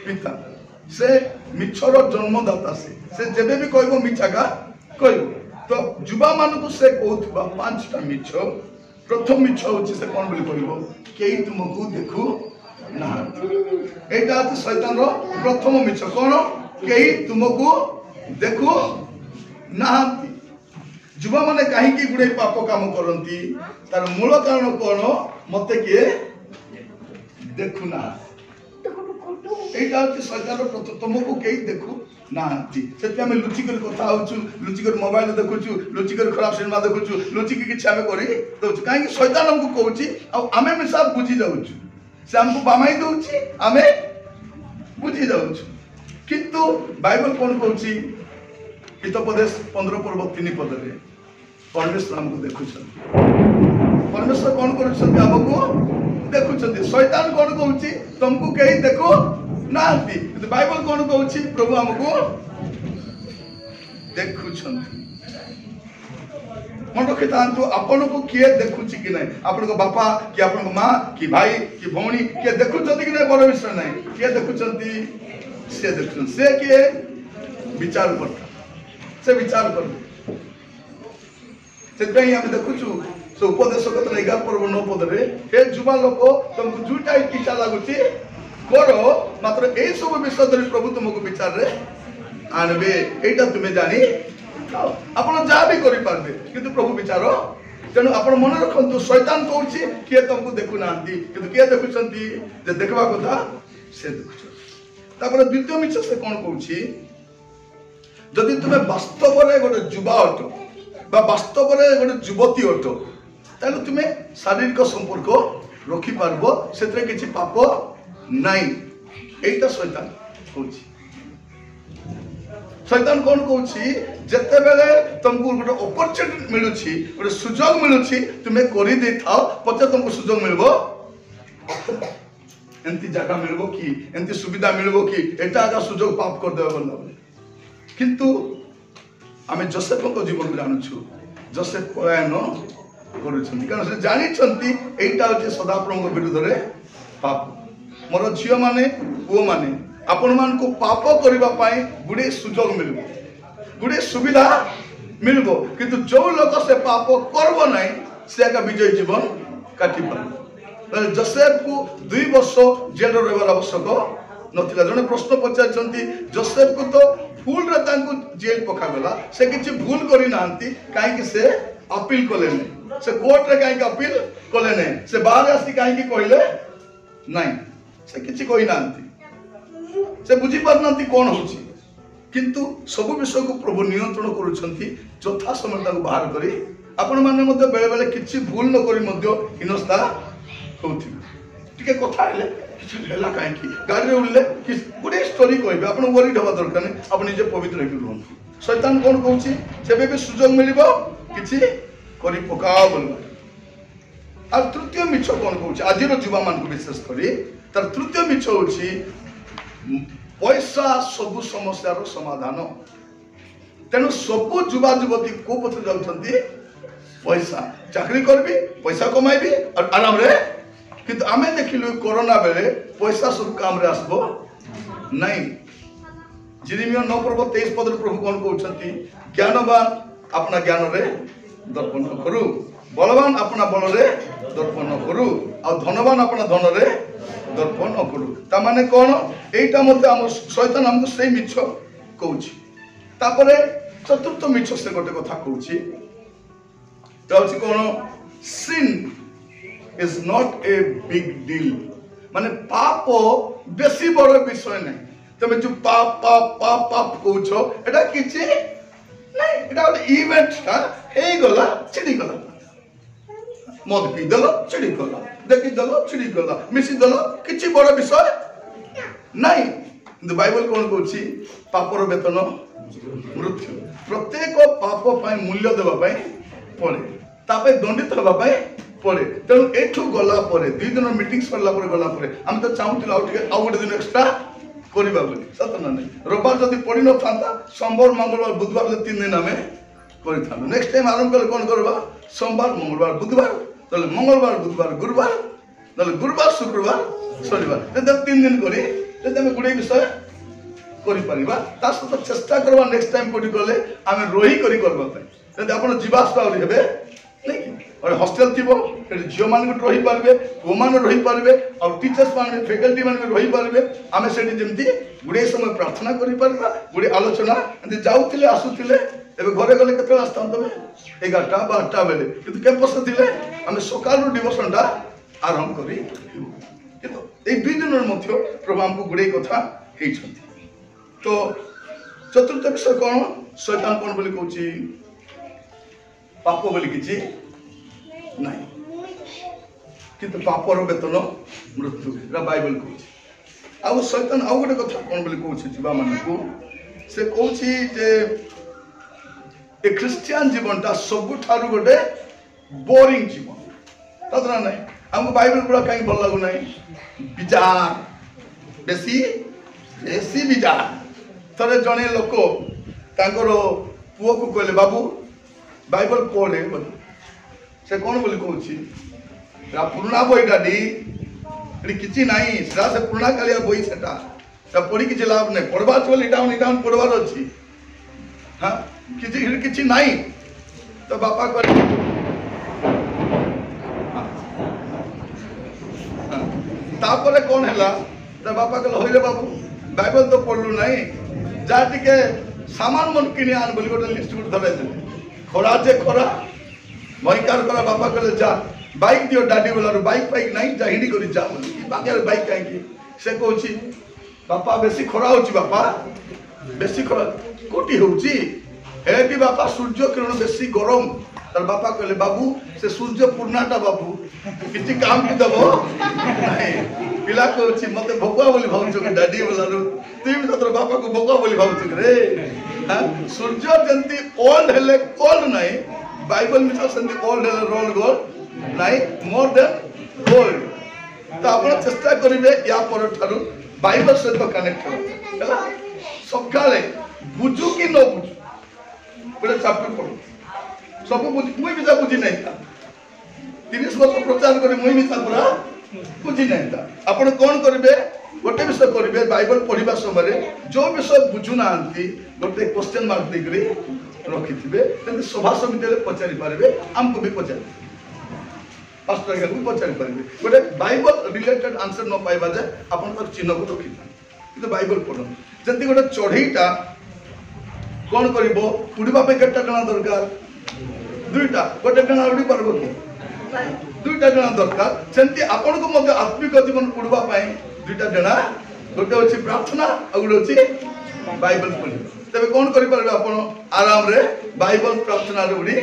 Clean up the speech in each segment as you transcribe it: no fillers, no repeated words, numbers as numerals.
पिता से मिछर जन्मदाता से जेबे भी कहबो मिछागा कहबो तो युवा मान को से कहउथबा पांचटा मिछ प्रथम मिछ होची से कोन बोली कहबो केई तुमको देखु ना एटा तो शैतान रो प्रथम मिछ कोन केई तुमको देखु ना युवा माने कहीं गुड़े पाप काम करती तार मूल कारण कौन मत किए देखुना यहाँ शैतान तुमको कई देखु ना से लुचिक कथा लुचिक मोबाइल देखु लुचिक खराब सिनेमा देखु लुचिक किसी आम कर कहीं शैतान आमको कौन आम मिसा बुझी जाऊँ से आमको बामाई दौर आम बुझी जाऊँ किंतु बाइबल कौन कौन हितोपदेश 15 पर्व 3 पदरे परमेश्वर आमको देखुं परमेश्वर कौन करमको देखुं शैतान कौन कौन तुमको कहीं देखो ना बाइबल कौन कौन प्रभु आमको देखुं मन रखी था आपण को किए देखुची कि नहीं आपण को बापा कि आपण को माँ कि भाई कि भौणी किए देखुं कि नहीं बड़ विषय नहीं किए देखुं से देखुं से किए विचार करता से विचार कर आम देखुचु से उपदेश 11 पर्व 9 पदरे हे युवा लोक तुमको जोटा इच्छा लगुच कर मात्र यही सब विषय धरी प्रभु तुमको विचार रे आनबे एटा तुम्हें जानी आप जहाँ भी करें किंतु प्रभु विचार तेणु आप मन रखु शैतान कौन किए तुमको देखुना कि किए देखुं देखा कथा से देखुं द्वितीय मिछ से कौन कौन जदि तुम्हें वास्तव में गोटे युवा अट वास्तव में गोटे युवती अट ताले तुम्हें शारीरिक संपर्क रखिपार से किसी पाप नाई एटा शैतान कौन शैतान कौन कौन जिते बेले तुमको गोटे अपरच्युनिटी मिलूँ गोटे सुजोग मिलूँ तुम्हें कर दे था पचे तुमको सुजोग मिल एमती जगह मिल कि एमती सुविधा मिल कि एटा आगा सुजोग पाप करदे बोल किंतु आम जोसेफ को जीवन को जानूँ जोसेफ पलायन कारण से जानी यहीटा हूँ सदाप्रभु विरुद्ध में पाप मोर झील मैंने पुओ मैंने आपण मान को पाप करने गुड़े सुजोग मिल गुड़े सुविधा मिल किंतु जो लोक से पाप करब ना से आगे विजय जीवन काटि पार जोसेफ को 2 वर्ष जेल रही आवश्यक नथिला जने प्रश्न पचारछंती जोसेफ को तो फुल रे तांको जेल पकागला से किछि भूल करी नांती काहे कि से अपील कले नै से कोर्ट रे काहे कि अपील कले नै से बाहर आसी काहे कि कहले नै से किछि कहि नांती से बुझी पार नांती कोन होछि किंतु सब विषय को प्रभु नियंत्रण करूछंती यथा समय ताको बाहर करी आपण माने मध्ये बेले बेले किछि भूल न करी मध्ये हिनस्ता होथि टिके कथा हेले कहीं गाड़ी में उड़े कि गोटे स्टोरी कहे आप वरीड हवा दरकार नहीं आप निजे पवित्र रुहतु शैतान कौन कौन से भी सुजोग मिल कि पकाओ बोल आ तृतीय मिछ कौन कौन आज युवा मान को विशेषकर तार तृतीय मिछ हूँ पैसा सबु समस्यार समाधान तेणु सबु युवा युवती को पथ जाऊँगी पैसा चाकरी करी पैसा कमाइबी और आराम रे किंतु आमे देखिलु कोरोना बेले पैसा सब काम रे आसबो नहीं जिरिमिया 9 पर्व 23 पद प्रभु कौन कहते ज्ञानवान अपना ज्ञान रे दर्पण करू बलवान अपना बल रे दर्पण करू आ धनवान अपना धन रे दर्पण करू ता माने कौन एटा मते हम शैतान हमको सही मिछ कहूची तापरे चतुर्थ मिछ से गोटे कथा कहूची ताउची कौन सिन is not a big deal माने पाप बेसी बड़ विषय नहीं तमे जो पाप पाप पाप पाप कहछो एटा किछि नहीं एटा गोटे इवेंट हे गला छिड़ी गला मद पी दलो छिड़ी गला देखि दलो छिड़ी गला मिसी दलो किछि बड़ विषय नहीं किंतु बाइबल कोन कहछि पापर वेतन मृत्यु प्रत्येक पाप पय मूल्य देबा पय पड़े तापे दंडित होबा पय पड़े तेणु एठू गला 2 दिन मीटिंग सरला गला आम तो चाहूला आउ गोटे दिन एक्सट्रा करवा बोली सत ना नहीं रविवार जब पड़ न था सोमवार मंगलवार बुधवार 3 दिन आम कर नेक्स्ट टाइम आरंभ कले कौन करवा सोमवार मंगलवार बुधवार मंगलवार बुधवार गुरुवार गुरुवार शुक्रवार शनिवार 3 दिन कर ଯଦି ଆମେ ଗୁଡ଼େ ବିଷୟ କରିପାରିବା ତା ସହିତ ଚେଷ୍ଟା କରିବା ନେକ୍ସଟ ଟାଇମ୍ କୋଉଠି ଗଲେ ଆମେ ରହି କରି କରିବା ପାଇଁ ଯଦି ଆପଣ ଯିବା ଆସିବା ଆହୁରି ହେବେ ନାଇଁ ଗୋଟେ ହଷ୍ଟେଲ ଥିବ ସେଠି ଝିଅମାନେ ରହିପାରିବେ ପୁଅମାନେ ରହିପାରିବେ ଆଉ ଟିଚର୍ସ ମାନେ ଫ୍ୟାକଲ୍ଟି ମାନେ ରହିପାରିବେ ଆମେ ସେଠି ଯେମିତି ଗୁଡ଼େ ସମୟ ପ୍ରାର୍ଥନା କରିପାରିବା ଗୁଡ଼େ ଆଲୋଚନା ଏମିତି ଯାଉଥିଲେ ଆସୁଥିଲେ ଏବେ ଘରେ ଗଲେ କେତେବେଳେ ଆସିଥାନ୍ତ 11ଟା 12ଟା ବେଳେ କିନ୍ତୁ କ୍ୟାମ୍ପସ୍ ଥିଲେ ଆମେ ସକାଳରୁ ଡିଭୋସନଟା ଆରମ୍ଭ କରି କିନ୍ତୁ এই 2 ଦିନରେ ମଧ୍ୟ ପ୍ରଭୁ ଆମକୁ ଗୁଡ଼େ କଥା ହେଇଛନ୍ତି ତ ଚତୁର୍ଥ ବିଷୟ କ'ଣ ଶୈତାନ କ'ଣ ବୋଲି କହୁଛି ପାପ ବୋଲି କିଛି ନାହିଁ କିନ୍ତୁ ପାପର ବେତନ ମୃତ୍ୟୁ ଏଇଟା ବାଇବଲ କହୁଛି ଆଉ ଶୈତାନ ଆଉ ଗୋଟେ କଥା କ'ଣ ବୋଲି କହୁଛି ଯୁବାମାନଙ୍କୁ ସେ କହୁଛି ଯେ ଏ ଖ୍ରୀଷ୍ଟିଆନ ଜୀବନଟା ସବୁଠାରୁ ଗୋଟେ ବୋରିଂ ଜୀବନ ତା ଦ୍ୱାରା ନାହିଁ ଆମକୁ ବାଇବଲ ପଢ଼ା କାହିଁକି ଭଲ ଲାଗୁନାହିଁ ବିଜାର ବେଶୀ ବେଶୀ ବିଜାର ଥରେ ଜଣେ ଲୋକ ତାଙ୍କର ପୁଅକୁ କହିଲେ ବାବୁ ବାଇବଲ ପଢ଼େ ବୋଲି ସେ କ'ଣ ବୋଲି କହୁଛି ପୁରୁଣା ବହିଟା ଏଠି କିଛି ନାହିଁ ସେଟା ସେ ପୁରୁଣା କାଳିଆ ବହି ସେଟା ପଢ଼ି କିଛି ଲାଭ ନାହିଁ ପଢ଼ବାର ଅଛି ବୋଲି ଏଇଟା ପଢ଼ବାର ଅଛି ହଁ କିଛି ନାହିଁ ତ ବାପା କହିଲେ ତାପରେ କ'ଣ ହେଲା ତା ବାପା କହିଲେ ହଇରେ ବାବୁ ବାଇବଲ ତ ପଢ଼ିଲୁ ନାହିଁ ଯାହା ଟିକେ ସାମାନ ମନ କିଣି ଆଣ ବୋଲି ଗୋଟେ ଲିଷ୍ଟ ଗୋଟେ ଧରାଇ ଦେଲେ ଖରା ଯେ ଖରା ଭୟଙ୍କର କରା ବାପା କହିଲେ ଯା ବାଇକ୍ ଦିଅ ଡାଡି ବୋଲାରୁ ବାଇକ୍ ନାହିଁ ଯା ହିଡ଼ି କରି ଯା ବୋଲି ବାକିଆରେ ବାଇକ୍ କାହିଁକି ସେ କହୁଛି ବାପା ବେଶୀ ଖରା ହେଉଛି ବାପା ବେଶୀ ଖରା କୋଉଠି ହେଉଛି ଏଠି ବାପା ସୂର୍ଯ୍ୟ କିରଣ ବେଶୀ ଗରମ ତାର ବାପା କହିଲେ ବାବୁ ସେ ସୂର୍ଯ୍ୟ ପୂର୍ଣ୍ଣାଟା ବାବୁ କିଛି କାମ ବି ଦେବ ନାହିଁ ପିଲା କହୁଛି ମତେ ଭୋଗୁଆ ବୋଲି ଭାବୁଛୁ କି ଡାଡି ବୋଲାରୁ ତୁଇ ବି ତୋର ବାପାକୁ ଭୋଗୁଆ ବୋଲି ଭାବୁଛୁ କି ରେ ସୂର୍ଯ୍ୟ ଯେମିତି ଓଲ୍ଡ ହେଲେ କୋଲ୍ଡ ନାହିଁ ବାଇବଲ ମିଶା ସେମିତି ଓଲ୍ଡ ହେଲେ ରୋଲ୍ଡ ଗୋଲ୍ଡ ନାହିଁ ମୋର ଦେନ୍ ଗୋଲ୍ଡ ତ ଆପଣ ଚେଷ୍ଟା କରିବେ ୟା ପରଠାରୁ ବାଇବଲ ସହିତ କନେକ୍ଟ ହେଲା ସକାଳେ ବୁଝୁ କି ନ ବୁଝୁ ଗୋଟେ ଚାପ୍ଟର ପଢୁ ସବୁ ବୁଝି ମୁଇଁ ବି ବୁଝି ନାହିଁ 30 ବର୍ଷ ପ୍ରଚାର କରି ମୁଇଁ ବି ପୁରା ବୁଝି ନାହିଁ ଆପଣ କ'ଣ କରିବେ ଗୋଟେ ବିଷୟ କରିବେ ବାଇବଲ ପଢ଼ିବା ସମୟରେ ଯେଉଁ ବିଷୟ ବୁଝୁନାହାନ୍ତି ଗୋଟେ କ୍ୱେଶ୍ଚନ ମାର୍କ ଦେଇକରି ରଖିଥିବେ ଯେମିତି ସଭା ସମିତିରେ ପଚାରି ପାରିବେ ଆମକୁ ବି ପଚାରିବେ ପାଷ୍ଟର ଆଜ୍ଞାକୁ ପଚାରି ପାରିବେ ଗୋଟେ ବାଇବଲ ରିଲେଟେଡ୍ ଆନ୍ସର ନ ପାଇବା ଯେ ଆପଣ ତାର ଚିହ୍ନକୁ ରଖିଥାନ୍ତି କିନ୍ତୁ ବାଇବଲ ପଢ଼ନ୍ତୁ ଯେମିତି ଗୋଟେ ଚଢ଼େଇଟା କ'ଣ କରିବ ଉଡ଼ିବା ପାଇଁ କେତେଟା ଡଣା ଦରକାର 2ଟା ଗୋଟେ ଡଣା ଉଡ଼ି ପାରିବ କି 2ଟା ଡଣା ଦରକାର ସେମିତି ଆପଣଙ୍କୁ ମଧ୍ୟ ଆତ୍ମିକ ଜୀବନ ଉଡ଼ିବା ପାଇଁ 2ଟା ଡଣା ଗୋଟେ ହେଉଛି ପ୍ରାର୍ଥନା ଆଉ ଗୋଟେ ହେଉଛି ବାଇବଲ ପଢ଼ିବା ତେବେ କ'ଣ କରିପାରିବେ ଆପଣ ଆରାମରେ ବାଇବଲ ପ୍ରାର୍ଥନାରେ ଉଡ଼ି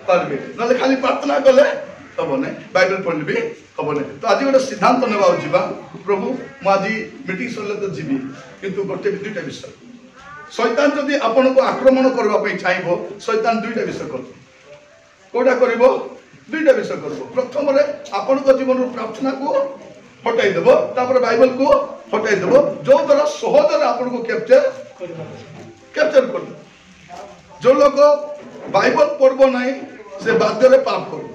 ପାରିବେ ନହେଲେ ଖାଲି ପ୍ରାର୍ଥନା କଲେ ହବ ନାହିଁ ବାଇବଲ ପଢ଼ିଲେ ବି ହବ ନାହିଁ ତ ଆଜି ଗୋଟେ ସିଦ୍ଧାନ୍ତ ନେବାକୁ ଯିବା ପ୍ରଭୁ ମୁଁ ଆଜି ମିଟିଂ ସରିଲେ ତ ଯିବି କିନ୍ତୁ ଗୋଟେ 2ଟା ବିଷୟ ଶୈତାନ ଯଦି ଆପଣଙ୍କୁ ଆକ୍ରମଣ କରିବା ପାଇଁ ଚାହିଁବ ଶୈତାନ 2ଟା ବିଷୟ କରିବ କୋଉଟା କରିବ 2ଟା ବିଷୟ କରିବ ପ୍ରଥମରେ ଆପଣଙ୍କ ଜୀବନରୁ ପ୍ରାର୍ଥନାକୁ ହଟାଇ ଦେବ ତାପରେ ବାଇବଲକୁ ହଟାଇ ଦେବ ଯୋଉ ଦ୍ୱାରା ସହଜରେ ଆପଣଙ୍କୁ କ୍ୟାପଚର କରିବ ଯୋଉ ଲୋକ ବାଇବଲ ପଢ଼ିବ ନାହିଁ ସେ ବାଧ୍ୟରେ ପାପ କରିବ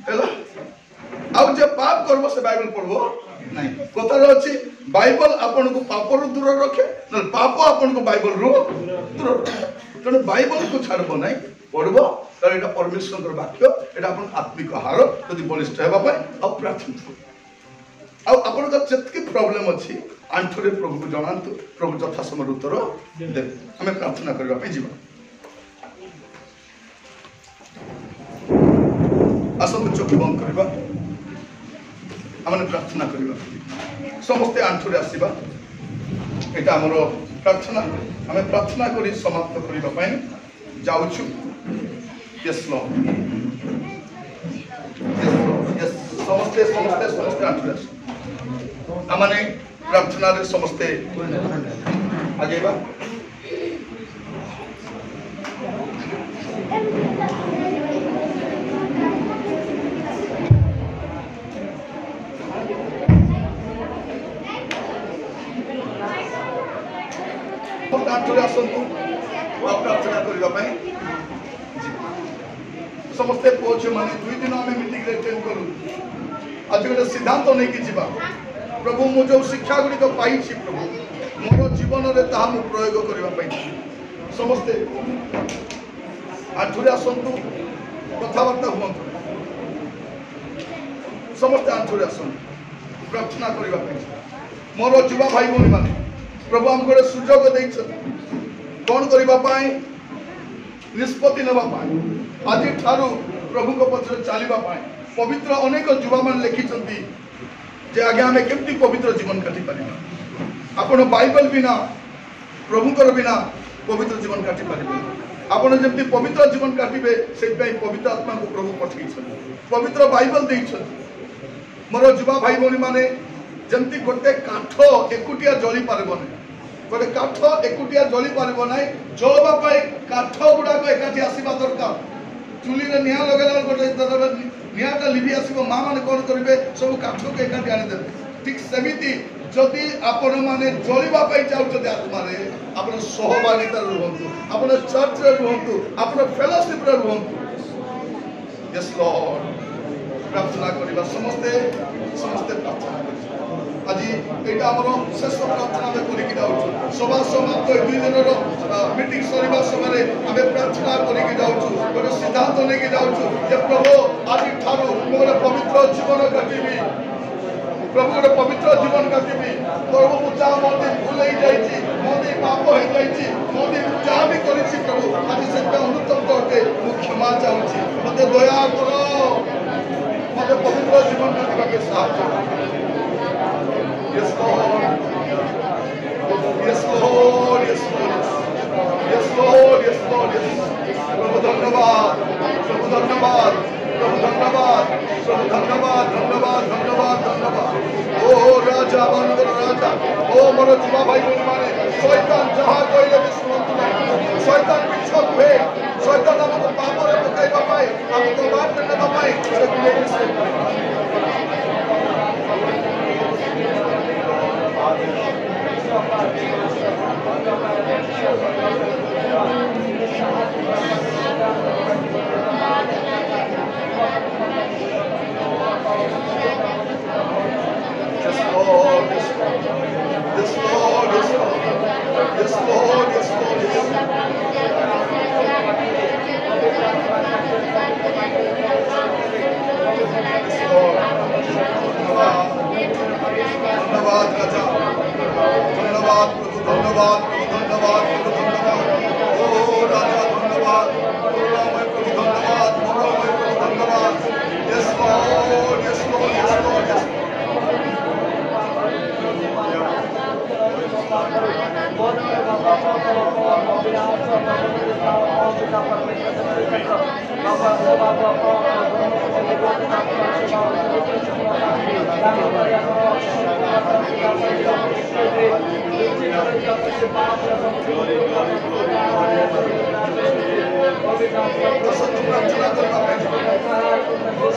ହେଲା ଆଉ ଯେ ପାପ କରିବ ସେ ବାଇବଲ ପଢ଼ିବ ନାହିଁ କଥାରେ ଅଛି ବାଇବଲ ଆପଣଙ୍କୁ ପାପରୁ ଦୂର ରଖେ ନହେଲେ ପାପ ଆପଣଙ୍କୁ ବାଇବଲରୁ ଦୂର ରଖେ ତେଣୁ ବାଇବଲକୁ ଛାଡ଼ିବ ନାହିଁ ପଢ଼ିବ କାରଣ ଏଇଟା ପରମେଶ୍ୱରଙ୍କର ବାକ୍ୟ ଏଇଟା ଆପଣଙ୍କ ଆତ୍ମିକ ଆହାର ଯଦି ବଳିଷ୍ଠ ହେବା ପାଇଁ ଆଉ ପ୍ରାର୍ଥନା ଆଉ ଆପଣଙ୍କର ଯେତିକି ପ୍ରୋବ୍ଲେମ୍ ଅଛି ଆଣ୍ଠୁରେ ପ୍ରଭୁକୁ ଜଣାନ୍ତୁ ପ୍ରଭୁ ଯଥା ସମୟରେ ଉତ୍ତର ଦେବେ ଆମେ ପ୍ରାର୍ଥନା କରିବା ପାଇଁ ଯିବା ଆସନ୍ତୁ ଚୋଖ ବନ୍ଦ କରିବା ଆମେ ପ୍ରାର୍ଥନା କରିବା ସମସ୍ତେ ଆଣ୍ଠୁରେ ଆସିବା ଏଇଟା ଆମର ପ୍ରାର୍ଥନା ଆମେ ପ୍ରାର୍ଥନା କରି ସମାପ୍ତ କରିବା ପାଇଁ ଯାଉଛୁ Yes, Lord. Yes, ସମସ୍ତେ ଆଣ୍ଠୁରେ ଆସ ଆମେ ପ୍ରାର୍ଥନାରେ ସମସ୍ତେ ଆଗେଇବା ଆଣ୍ଠୁରେ ଆସନ୍ତୁ ପ୍ରାର୍ଥନା କରିବା ପାଇଁ ସମସ୍ତେ ପୁଅ ଝିଅ ମାନେ 2 ଦିନ ଆମେ ମିଟିଂରେ ଆଟେଣ୍ଡ କଲୁ ଆଜି ଗୋଟେ ସିଦ୍ଧାନ୍ତ ନେଇକି ଯିବା प्रभु मु जो शिक्षा गुड़िक पाई प्रभु मोर जीवन में ताहा मु प्रयोग करने समस्ते आंठुरे आसतु कथबार्ता हूँ समस्ते आंठुरे आसतु प्रार्थना करने मोर युवा भाई भौणी मान प्रभु आम गोटे सुजोग कौन करने निष्पत्ति नापी आज ठारू प्रभु पचर चलवाई पवित्र अनेक युवा मान लिखिं जे आगे आम केमती पवित्र जीवन काटि पार आपण बाइबल बिना प्रभुकर बिना पवित्र जीवन काटि पारे आपण जमी पवित्र जीवन काटे से पवित्र आत्मा को प्रभु पठे पवित्र बाइबल दे मोर युवा भाई भौणी मैंने जमती गोटे काठ एकुटिया जली पारबना गोटे काठ एकुटिया जली पारबना जलवाई काठ गुड़ाक एकाठी आसवा दरकार चुली में निआ लगे गोटे निआटा लिभि आसो माँ मैंने कौन करेंगे सब काठ को एकाठी आनीदे ठीक सेमती जदि आपण मैंने जलवाई चाहते आत्मा आप सहभागिता रुहतु आप चर्च रुहतु आप फेलोशिप रुहतु यस लॉर्ड प्रार्थना करवा समस्ते समस्ते प्रार्थना कर आज यहाँ आम शेष प्रार्थना करके जाऊँ सभा समाप्त 2 दिन मीटिंग सरवा समय आम प्रार्थना करके जाऊँ गोटे सिद्धांत लेके जाऊँ प्रभु आज ठारू गोटे पवित्र जीवन काटबी प्रभु गोटे पवित्र जीवन काटबी प्रभु मु जहाँ मोदी भूल हो जाए मोदी पाप हो जाए मोदी जहाँ भी कर प्रभु आज से अनुतप्त अटे मु क्षमा चाहूँगी मत दया कर मत पवित्र जीवन काटवा के साथ Yes, Lord. Yes, Lord. Yes, Lord. Yes, Lord. Yes, Lord. प्रभु धन्यवाद प्रभु धन्यवाद प्रभु धन्यवाद प्रभु धन्यवाद धन्यवाद धन्यवाद धन्यवाद ओ राजा बनकर राजा ओ मोर युवा भाई भौणी माने शैतान जहाँ कहले भी शुणु ना शैतान पिछक हुए शैतान हमको पाप रे पकाइबा पाए हमको बात करने पाए से गुणे धन्यवाद राजा धन्यवाद प्रभु धन्यवाद प्रभु धन्यवाद प्रभु धन्यवाद ओ राजा धन्यवाद प्रभु धन्यवाद प्रभु धन्यवाद yes Lord yes Lord yes Lord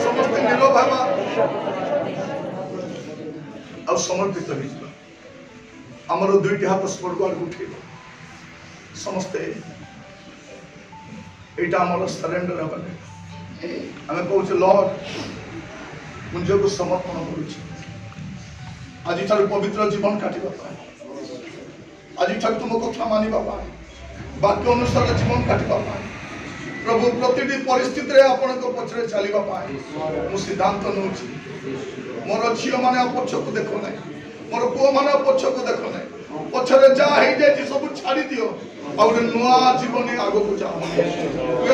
समस्त निरोग और समर्पित आमर 2टी हाथ स्वर्ग आड़ उठे समस्ते यहाँ आमर सरेंडर हमारे आम कहे लॉर्ड मुझे को समर्पण करुच्ची आज ठार पवित्र जीवन काटवा आज ठार तुम कथा मानवा वाक्य अनुसार जीवन काटवा प्रभु प्रति परिस्थिति आपण पचर चलने सिद्धांत नौ मोर झील मैंने पक्ष को देख ना मोर पुओ मैंने पक्ष को देख ना पछरे जहाँ सब छाड़ी दियो और नुआ जीवन आग को जाओ हूँ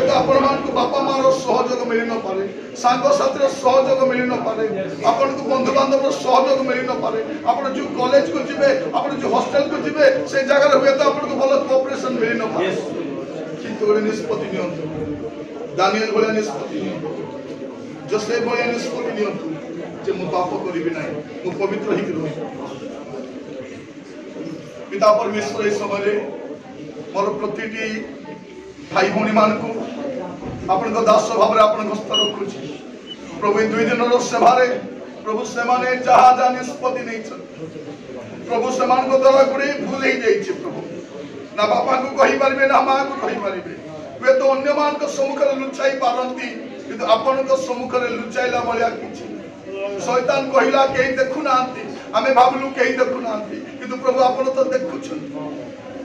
तो आपण मान बापा मार सहयोग मिल न पारे सांग साथी सहयोग मिल न पारे आपन को बंधु बांधव सहयोग मिल न पारे आप जो कॉलेज को जीवे आप जो हॉस्टल को जीवे से जगह हुए तो आपको भल कोऑपरेशन मिल न पारे किंतु गोटे निष्पत्ति नियंतु दानिएल भाया निष्पत्ति नियंतु जोसेफ भाया निष्पत्ति नियंतु जे मु पाप करिबि नाही मु पवित्र ही रही पिता परमेश्वर इस समय मोर प्रतिटी भाई भौणी मान को आपण दास भाव आपण हस्त रखुची प्रभु 2 दिन सेवारे प्रभु से माने जहा जा निष्पत्ति नहीं प्रभु से मान को द्वारा गुड़े भूल ही जाइए प्रभु ना बापा को कही पारे ना माँ को कही पारे वे तो अन्य मान को सम्मुख लुचाई पारती किंतु आपण सम्मुख लुचाइला भाया कि शैतान कहला कहीं देखु ना आमे भाविलु कहीं देखु ना किंतु प्रभु आपण तो देखुछन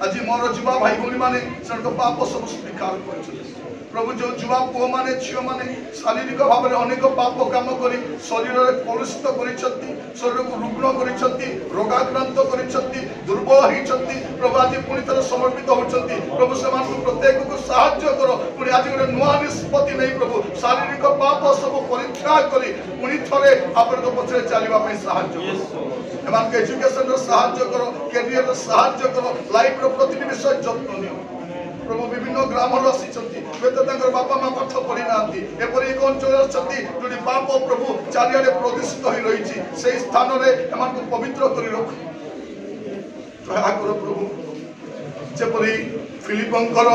आज मोर जुवा भाई भौणी माने सनक पाप सब स्वीकार करछन प्रभु जो जुवा पुओ माने झियो माने शारीरिक भाव में अनेक पाप काम करी शरीर रे कलुषित करिसथि शरीर को रुग्ण करिसथि रोगाक्रांत करिसथि दुर्बल होइसथि प्रभु आज पुनि तर समर्पित होचथि प्रभु समान को प्रत्येक को सहायता करो पुनि आज गोटे नुआ निष्पत्ति नहीं प्रभु शारीरिक पाप सब परीक्षा करी पुनि थरे आपन को पछरे चलीबा पई सहायता करो एमान के एजुकेशन रो सहायता करो कैरियर रो सहायता करो लाइफ रो प्रतिदिन विषय जत्न नियो प्रभु विभिन्न ग्राम बापा माँ पाठ पढ़ी ना एपरी एक अंचल जो पाप प्रभु चारिड़े प्रदूषित हो रही से स्थान में पवित्र कर रख दया कर प्रभु जपरी फिलिपंकर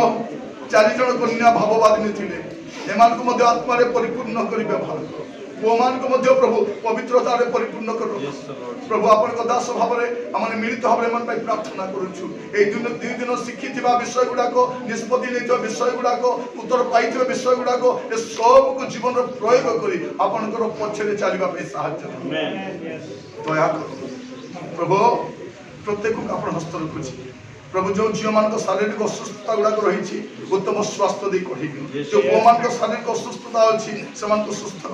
4 जन कन्या भाववादिनी थे एम आत्मा परिपूर्ण कर व्यवहार कर पुओ मान को प्रभु पवित्रता परिपूर्ण कर प्रभु आपण दास भाव में आम मिलित भाव में प्रार्थना करुछु ए दिन 2 दिन शिखि विषय गुड़ाक निष्पत्ति नहीं विषय गुड़ाक उत्तर पाई विषय गुड़ाक ए सब को जीवन प्रयोग करी आपनकर पछरे चलबा पे सहायता दया कर प्रभु प्रत्येक आपण हस्त रखुछि प्रभु जो झील मान शारीरिक असुस्थता गुड़ाक रही उत्तम स्वास्थ्य दे कही जो पुओ मान शारीरिक असुस्थता अच्छी से सुस्थ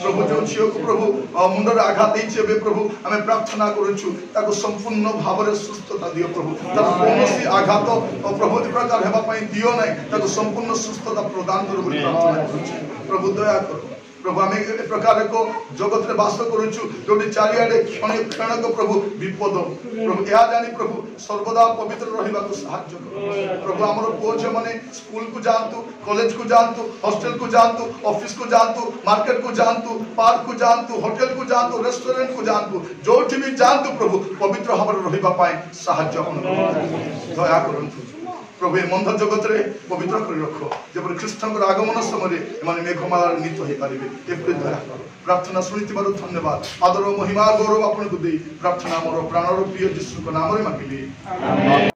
प्रभु जो झील को प्रभु मुंडर आघात देबे प्रभु आम प्रार्थना करुछु ताको संपूर्ण भाव में सुस्थता दियो प्रभु कौन आघात प्रभु प्रकार होगा दियो ना ताको संपूर्ण सुस्थता प्रदान करो प्रार्थना करुछु प्रभु दया करो प्रभु आम ए प्रकार को जगत में बास करुछु जो चारिड़े क्षण क्षण को प्रभु विपद प्रभु यह जानी प्रभु सर्वदा पवित्र रहा साहाय्य कर प्रभु आमर पुओ झील मैंने स्कूल को जातु कॉलेज को जातु हॉस्टल को जातु ऑफिस को जातु मार्केट को जातु पार्क को जातु होटल को जातु रेस्टोरेंट को जातु जो भी जातु प्रभु पवित्र भाव में रहा साहाय्य दया करंतु प्रभु मंद जगत रे पवित्र कर रख जब कृष्ण आगमन समय मेघमाला नीत हो पारे दया प्रार्थना शुणी धन्यवाद आदर महिमा गौरव आपन को दे प्रार्थना मोर प्राणर प्रिय यीशु को नाम रे मांगिली।